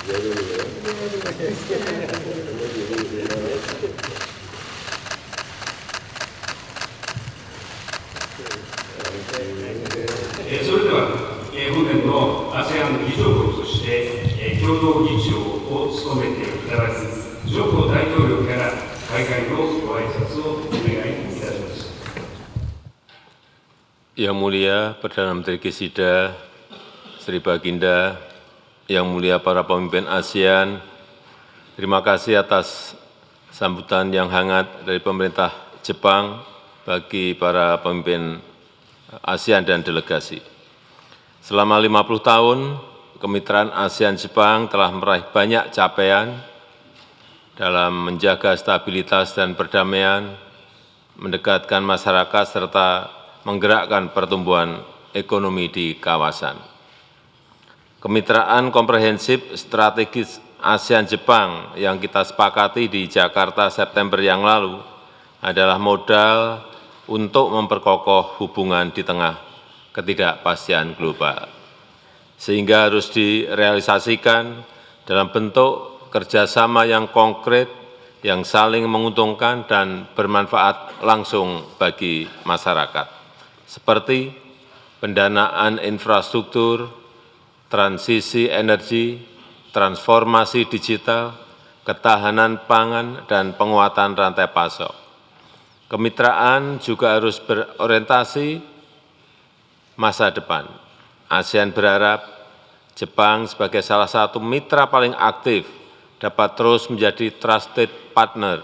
それでは、本年の ASEAN 議長国として、共同議長を務めていただくジョコ大統領から開会のご挨拶をお願いいたします。Yang mulia Perdana Menteri Gesida, Sri Baginda, yang mulia para pemimpin ASEAN, terima kasih atas sambutan yang hangat dari pemerintah Jepang bagi para pemimpin ASEAN dan delegasi. Selama 50 tahun, kemitraan ASEAN-Jepang telah meraih banyak capaian dalam menjaga stabilitas dan perdamaian, mendekatkan masyarakat, serta menggerakkan pertumbuhan ekonomi di kawasan. Kemitraan komprehensif strategis ASEAN-Jepang yang kita sepakati di Jakarta September yang lalu adalah modal untuk memperkokoh hubungan di tengah ketidakpastian global, sehingga harus direalisasikan dalam bentuk kerjasama yang konkret, yang saling menguntungkan dan bermanfaat langsung bagi masyarakat, seperti pendanaan infrastruktur, transisi energi, transformasi digital, ketahanan pangan, dan penguatan rantai pasok. Kemitraan juga harus berorientasi masa depan. ASEAN berharap Jepang sebagai salah satu mitra paling aktif dapat terus menjadi trusted partner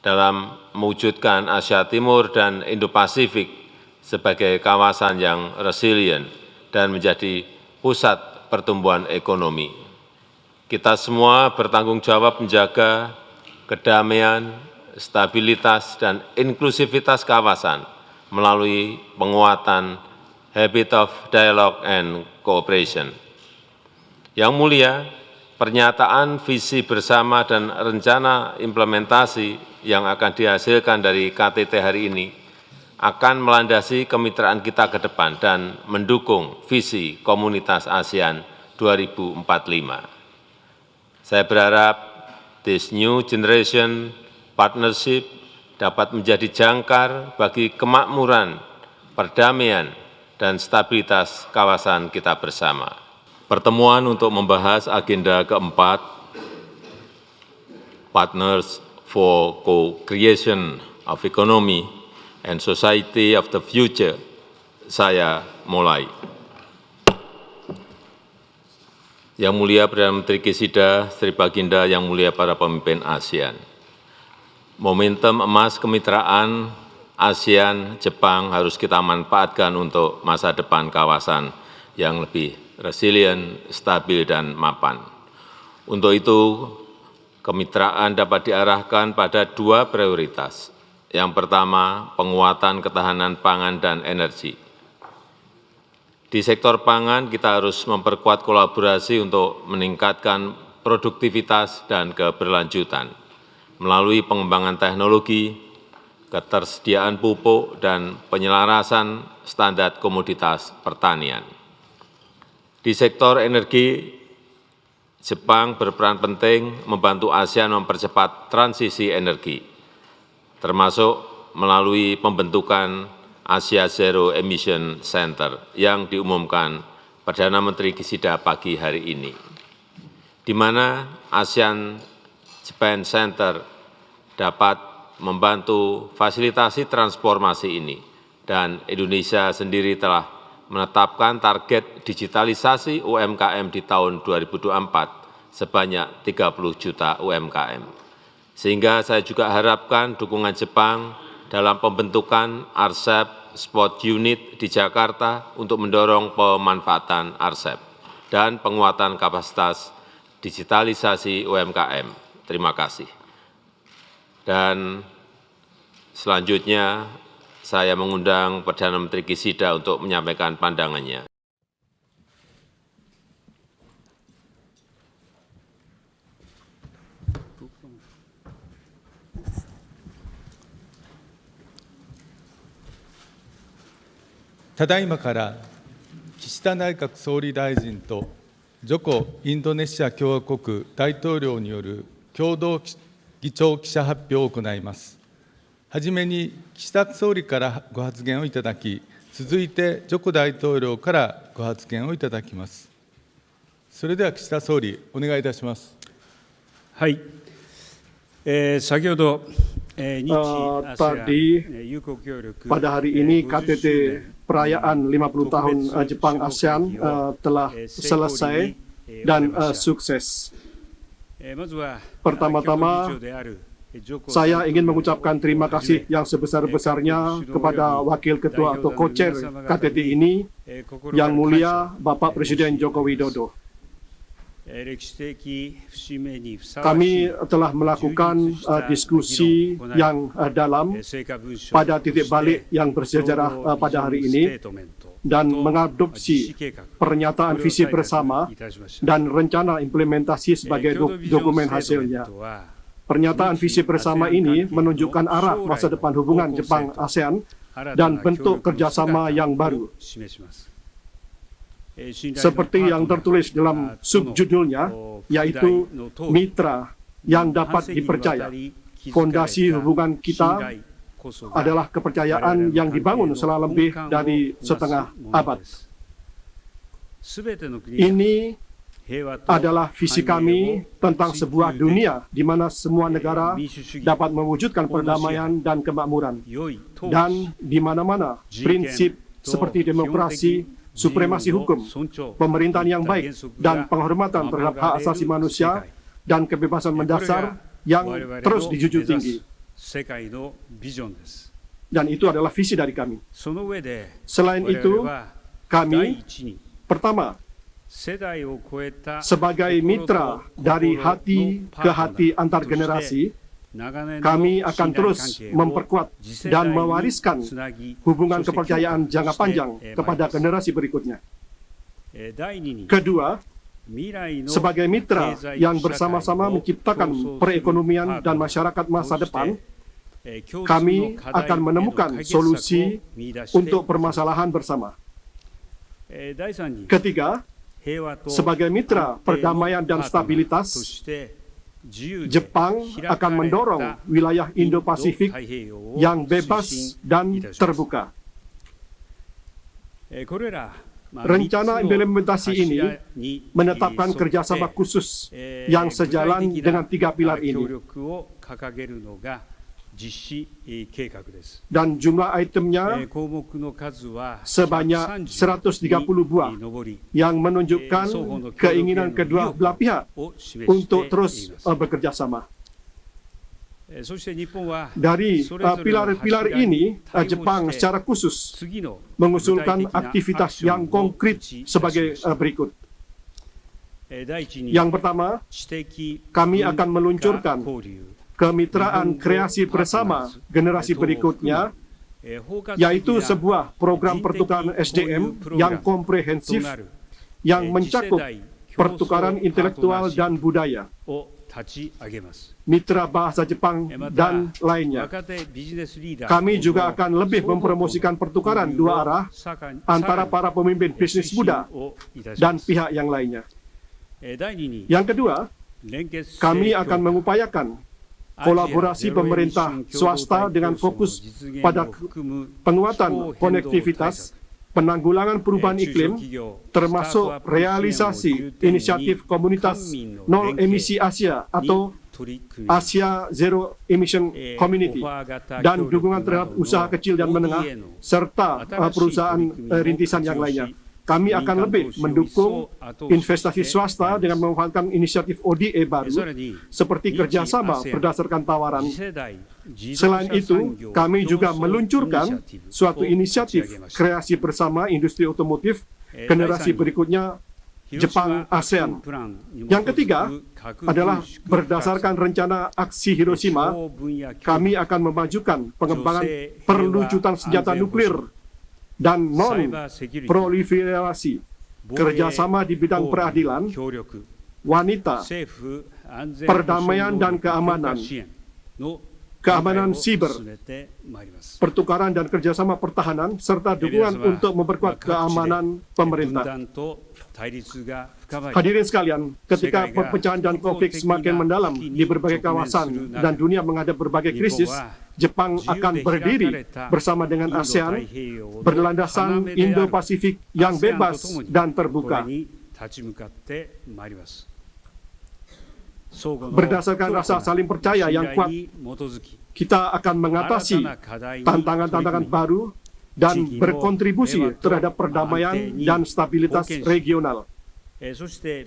dalam mewujudkan Asia Timur dan Indo-Pasifik sebagai kawasan yang resilient dan menjadi pusat pertumbuhan ekonomi. Kita semua bertanggung jawab menjaga kedamaian, stabilitas, dan inklusivitas kawasan melalui penguatan habit of dialogue and cooperation. Yang mulia, pernyataan visi bersama dan rencana implementasi yang akan dihasilkan dari KTT hari ini akan melandasi kemitraan kita ke depan dan mendukung visi Komunitas ASEAN 2045. Saya berharap this new generation partnership dapat menjadi jangkar bagi kemakmuran, perdamaian, dan stabilitas kawasan kita bersama. Pertemuan untuk membahas agenda keempat, Partners for Co-Creation of Economy and Society of the Future, saya mulai. Yang mulia Perdana Menteri Gesida, Sri Baginda, yang mulia para pemimpin ASEAN. Momentum emas kemitraan ASEAN-Jepang harus kita manfaatkan untuk masa depan kawasan yang lebih resilient, stabil, dan mapan. Untuk itu, kemitraan dapat diarahkan pada dua prioritas. Yang pertama, penguatan ketahanan pangan dan energi. Di sektor pangan, kita harus memperkuat kolaborasi untuk meningkatkan produktivitas dan keberlanjutan melalui pengembangan teknologi, ketersediaan pupuk, dan penyelarasan standar komoditas pertanian. Di sektor energi, Jepang berperan penting membantu ASEAN mempercepat transisi energi, termasuk melalui pembentukan Asia Zero Emission Center yang diumumkan Perdana Menteri Gesida pagi hari ini, di mana ASEAN Japan Center dapat membantu fasilitasi transformasi ini, dan Indonesia sendiri telah menetapkan target digitalisasi UMKM di tahun 2024 sebanyak 30 juta UMKM. Sehingga saya juga harapkan dukungan Jepang dalam pembentukan RCEP Spot Unit di Jakarta untuk mendorong pemanfaatan RCEP dan penguatan kapasitas digitalisasi UMKM. Terima kasih. Dan selanjutnya saya mengundang Perdana Menteri Gesida untuk menyampaikan pandangannya. ただいまから岸田内閣総理大臣とジョコインドネシア共和国大統領による共同議長記者発表を行います。はじめに岸田総理からご発言をいただき、続いてジョコ大統領からご発言をいただきます。それでは岸田総理、お願いいたします。はい。先ほど、日 tadi ASEAN pada hari ini KTT perayaan 50 tahun Jepang ASEAN telah selesai dan sukses. Pertama-tama, saya ingin mengucapkan terima kasih yang sebesar-besarnya kepada Wakil Ketua atau Co-Chair KTT ini, Yang Mulia Bapak Presiden Joko Widodo. Kami telah melakukan diskusi yang dalam pada titik balik yang bersejarah pada hari ini dan mengadopsi pernyataan visi bersama dan rencana implementasi sebagai dokumen hasilnya. Pernyataan visi bersama ini menunjukkan arah masa depan hubungan Jepang-ASEAN dan bentuk kerjasama yang baru. Seperti yang tertulis dalam subjudulnya, yaitu mitra yang dapat dipercaya. Fondasi hubungan kita adalah kepercayaan yang dibangun selama lebih dari setengah abad. Ini adalah visi kami tentang sebuah dunia di mana semua negara dapat mewujudkan perdamaian dan kemakmuran, dan di mana-mana prinsip seperti demokrasi, supremasi hukum, pemerintahan yang baik, dan penghormatan terhadap hak asasi manusia dan kebebasan mendasar yang terus dijunjung tinggi. Dan itu adalah visi dari kami. Selain itu, kami pertama, sebagai mitra dari hati ke hati antar generasi, kami akan terus memperkuat dan mewariskan hubungan kepercayaan jangka panjang kepada generasi berikutnya. Kedua, sebagai mitra yang bersama-sama menciptakan perekonomian dan masyarakat masa depan, kami akan menemukan solusi untuk permasalahan bersama. Ketiga, sebagai mitra perdamaian dan stabilitas, Jepang akan mendorong wilayah Indo-Pasifik yang bebas dan terbuka. Rencana implementasi ini menetapkan kerjasama khusus yang sejalan dengan 3 pilar ini. Dan jumlah itemnya sebanyak 130 buah yang menunjukkan keinginan kedua belah pihak untuk terus bekerja sama. Dari pilar-pilar ini, Jepang secara khusus mengusulkan aktivitas yang konkret sebagai berikut. Yang pertama, kami akan meluncurkan kemitraan kreasi bersama generasi berikutnya, yaitu sebuah program pertukaran SDM yang komprehensif yang mencakup pertukaran intelektual dan budaya, mitra bahasa Jepang, dan lainnya. Kami juga akan lebih mempromosikan pertukaran 2 arah antara para pemimpin bisnis muda dan pihak yang lainnya. Yang kedua, kami akan mengupayakan kolaborasi pemerintah swasta dengan fokus pada penguatan konektivitas, penanggulangan perubahan iklim, termasuk realisasi inisiatif komunitas nol emisi Asia atau Asia Zero Emission Community, dan dukungan terhadap usaha kecil dan menengah, serta perusahaan rintisan yang lainnya. Kami akan lebih mendukung investasi swasta dengan memanfaatkan inisiatif ODA baru, seperti kerjasama berdasarkan tawaran. Selain itu, kami juga meluncurkan suatu inisiatif kreasi bersama industri otomotif generasi berikutnya Jepang-ASEAN. Yang ketiga adalah berdasarkan rencana aksi Hiroshima, kami akan memajukan pengembangan perlucutan senjata nuklir dan non-proliferasi, kerjasama di bidang peradilan, wanita, perdamaian dan keamanan, keamanan siber, pertukaran dan kerjasama pertahanan, serta dukungan untuk memperkuat keamanan pemerintah. Hadirin sekalian, ketika perpecahan dan konflik semakin mendalam di berbagai kawasan dan dunia menghadap berbagai krisis, Jepang akan berdiri bersama dengan ASEAN, berlandasan Indo-Pasifik yang bebas dan terbuka. Berdasarkan rasa saling percaya yang kuat, kita akan mengatasi tantangan-tantangan baru dan berkontribusi terhadap perdamaian dan stabilitas regional,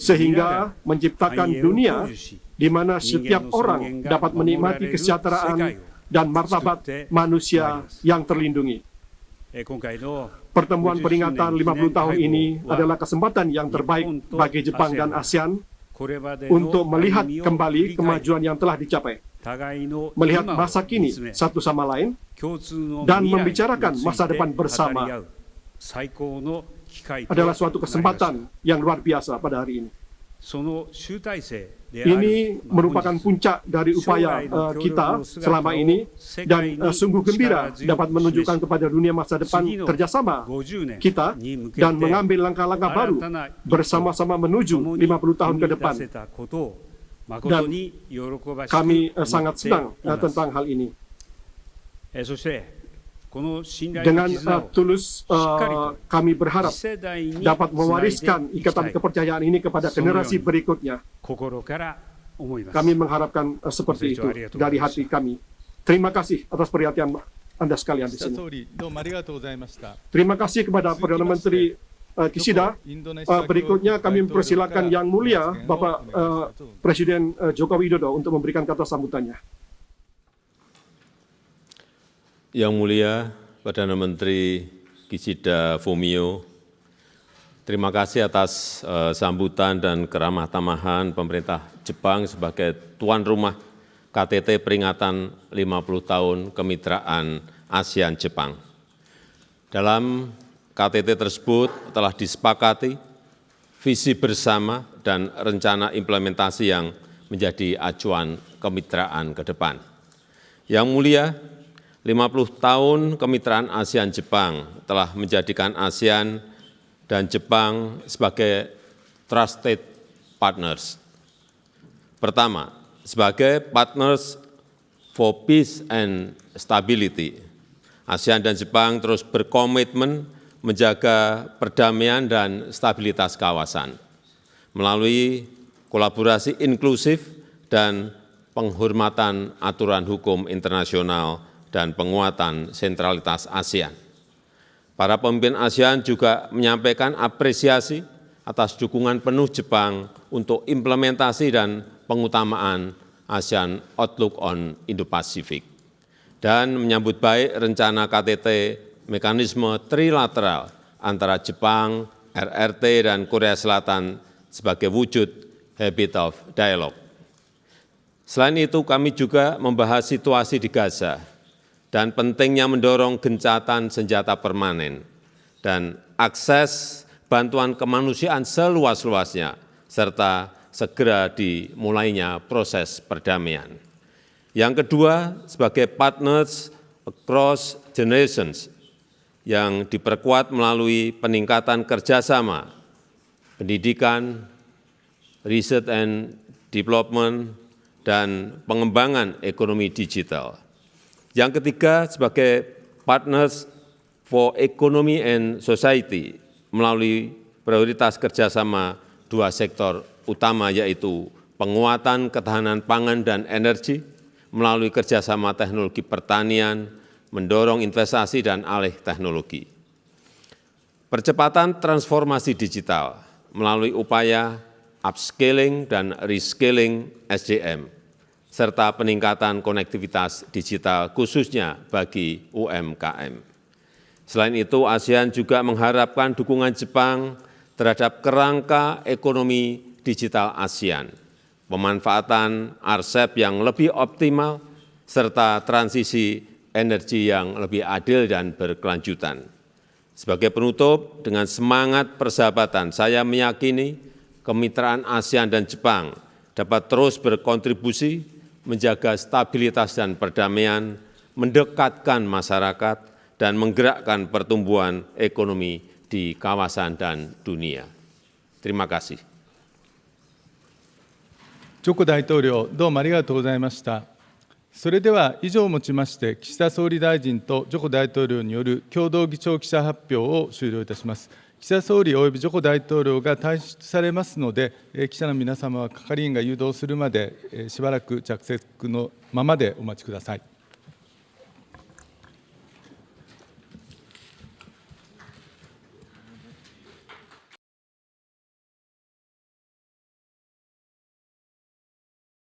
sehingga menciptakan dunia di mana setiap orang dapat menikmati kesejahteraan dan martabat manusia yang terlindungi. Pertemuan peringatan 50 tahun ini adalah kesempatan yang terbaik bagi Jepang dan ASEAN untuk melihat kembali kemajuan yang telah dicapai, melihat masa kini satu sama lain, dan membicarakan masa depan bersama. Adalah suatu kesempatan yang luar biasa pada hari ini. Ini merupakan puncak dari upaya kita selama ini, dan sungguh gembira dapat menunjukkan kepada dunia masa depan kerjasama kita dan mengambil langkah-langkah baru bersama-sama menuju 50 tahun ke depan. Dan kami sangat senang tentang hal ini. Dengan tulus kami berharap dapat mewariskan ikatan kepercayaan ini kepada generasi berikutnya. Kami mengharapkan seperti itu dari hati kami. Terima kasih atas perhatian Anda sekalian di sini. Terima kasih kepada Perdana Menteri Kishida. Berikutnya kami mempersilakan Yang Mulia Bapak Presiden Joko Widodo untuk memberikan kata sambutannya. Yang Mulia Perdana Menteri Kishida Fumio, terima kasih atas sambutan dan keramah tamahan pemerintah Jepang sebagai tuan rumah KTT peringatan 50 tahun kemitraan ASEAN-Jepang. Dalam KTT tersebut telah disepakati visi bersama dan rencana implementasi yang menjadi acuan kemitraan ke depan. Yang Mulia, 50 tahun kemitraan ASEAN-Jepang telah menjadikan ASEAN dan Jepang sebagai trusted partners. Pertama, sebagai partners for peace and stability, ASEAN dan Jepang terus berkomitmen menjaga perdamaian dan stabilitas kawasan melalui kolaborasi inklusif dan penghormatan aturan hukum internasional dan penguatan sentralitas ASEAN. Para pemimpin ASEAN juga menyampaikan apresiasi atas dukungan penuh Jepang untuk implementasi dan pengutamaan ASEAN Outlook on Indo-Pasifik dan menyambut baik rencana KTT mekanisme trilateral antara Jepang, RRT, dan Korea Selatan sebagai wujud habit of dialogue. Selain itu, kami juga membahas situasi di Gaza dan pentingnya mendorong gencatan senjata permanen dan akses bantuan kemanusiaan seluas-luasnya, serta segera dimulainya proses perdamaian. Yang kedua, sebagai partners across generations yang diperkuat melalui peningkatan kerjasama, pendidikan, riset and development, dan pengembangan ekonomi digital. Yang ketiga, sebagai partners for economy and society melalui prioritas kerjasama dua sektor utama, yaitu penguatan ketahanan pangan dan energi melalui kerjasama teknologi pertanian, mendorong investasi dan alih teknologi. Percepatan transformasi digital melalui upaya upscaling dan reskilling SDM, serta peningkatan konektivitas digital khususnya bagi UMKM. Selain itu, ASEAN juga mengharapkan dukungan Jepang terhadap kerangka ekonomi digital ASEAN, pemanfaatan RCEP yang lebih optimal, serta transisi energi yang lebih adil dan berkelanjutan. Sebagai penutup, dengan semangat persahabatan, saya meyakini kemitraan ASEAN dan Jepang dapat terus berkontribusi menjaga stabilitas dan perdamaian, mendekatkan masyarakat, dan menggerakkan pertumbuhan ekonomi di kawasan dan dunia. Terima kasih. ジョコ大統領、どうもありがとうございました。それでは以上をもちまして、岸田総理大臣とジョコ大統領による共同議長記者発表を終了いたします。岸田総理およびジョコ大統領が退出されますので、記者の皆様は係員が誘導するまで、しばらく着席のままでお待ちください。